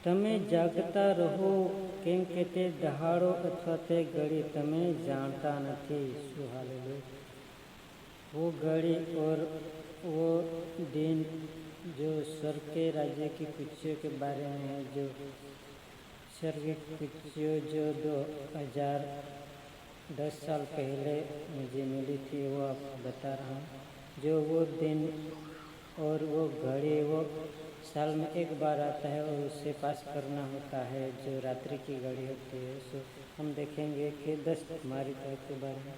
તમે જાગતા રહો, કેમ કે તે દહાડો અથવા તે घड़ी તમે जानता नहीं। सो हालेलुया। वो घड़ी और वो दिन जो स्वर्ग के राज्य की कुर्सियों के बारे में है, जो स्वर्ग की कुर्सियों जो 2010 साल पहले मुझे मिली थी, वो आपको बता रहा हूँ। जो वो दिन और वो घड़ी वो साल में एक बार आता है और उससे पास करना होता है, जो रात्रि की घड़ी होती है। सो हम देखेंगे कि 10 कुमारिकाओं के बारे में।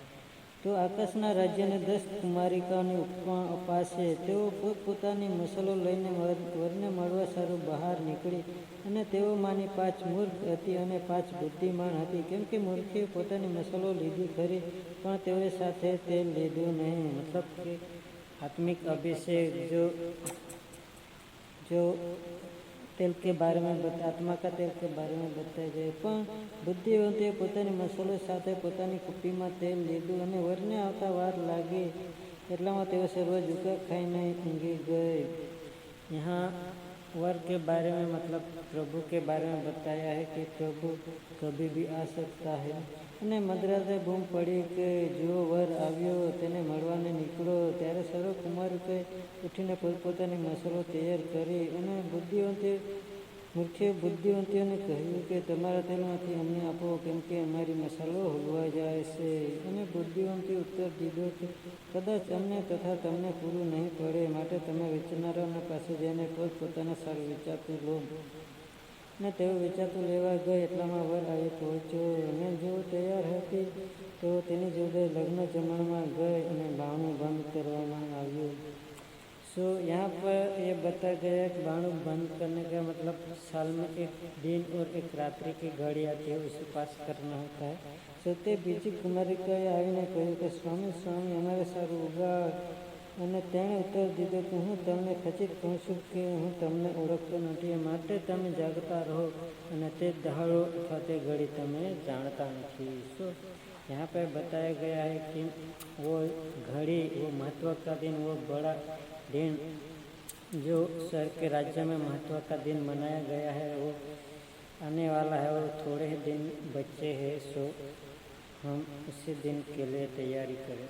तो आकाशना राज्यने 10 कुमारिकाओनी ઉપમા અપાશે। તેઓ પોતપોતાની મસલો લઈને વરને મળવા સારું બહાર નીકળી, અને તેઓમાંની 5 મૂર્ખ હતી અને 5 બુદ્ધિમાન હતી, કેમ કે મૂર્ખીએ પોતાની મસલો લીધી ખરી, પણ તેઓએ સાથે તેલ લીધું નહીં। मतलब કે आत्मिक अभिषेक जो तेल के बारे में आत्मा का तेल के बारे में बताया जाए। पण बुद्धिवंते पोतानी मसलो साथे पोतानी कुप्पीमां तेल लीधुं अने वरने आवता वार लागी, એટલામાં તેઓ સર્વ ઝુકા ખાઈને ઊંઘી गए। यहाँ वर के बारे में मतलब प्रभु के बारे में बताया है कि प्रभु कभी भी आ सकता है। અને મધરાતે બૂમ પડી કે જો વર આવ્યો, તેને મળવાને નીકળો। ત્યારે સર્વ કુમારિકોએ ઉઠીને પોતપોતાની મસલો તૈયાર કરી, અને મૂર્ખે બુદ્ધિવંતીઓને કહ્યું કે તમારા તેલમાંથી અમને આપો, કેમ કે અમારી મસાલો હલવાઈ જાય છે। અને બુદ્ધિવંતીએ ઉત્તર દીધો કે કદાચ અમને તથા તમને પૂરું નહીં પડે, માટે તમે વેચનારાઓના પાસે જઈને પોતપોતાના સારું વેચાતું લો। અને તેઓ વેચાતું લેવા ગયા, એટલામાં વર આવી પહોંચ્યો, અને જેઓ તૈયાર હતી તેઓ તેની જોડે લગ્ન જમણમાં ગઈ, અને બારણું બંધ કરવામાં આવ્યું। सो यहाँ पर ये बताया गया है कि बाणु बंद करने का मतलब साल में एक दिन और एक रात्रि की घड़ी आती है, उसे पास करना होता है। सो ते बीजी कुमारिकाए आवीने कह्युं कि स्वामी स्वामी अमारे सारू उगाड़। અને તેણે ઉત્તર દીધો કે હું તમને ખચિત કહું છું કે હું તમને ઓળખતો નથી, માટે તમે જાગતા રહો, અને તે દહાડો અથવા તે ઘड़ी તમે જાણતા નથી। सो यहाँ पर बताया गया है कि वो घड़ी, वो महत्व का दिन, वो बड़ा दिन जो स्वर्ग के राज्य में महत्व का दिन मनाया गया है, वो आने वाला है और थोड़े ही दिन बचे हैं। सो हम उसी दिन के लिए तैयारी करें।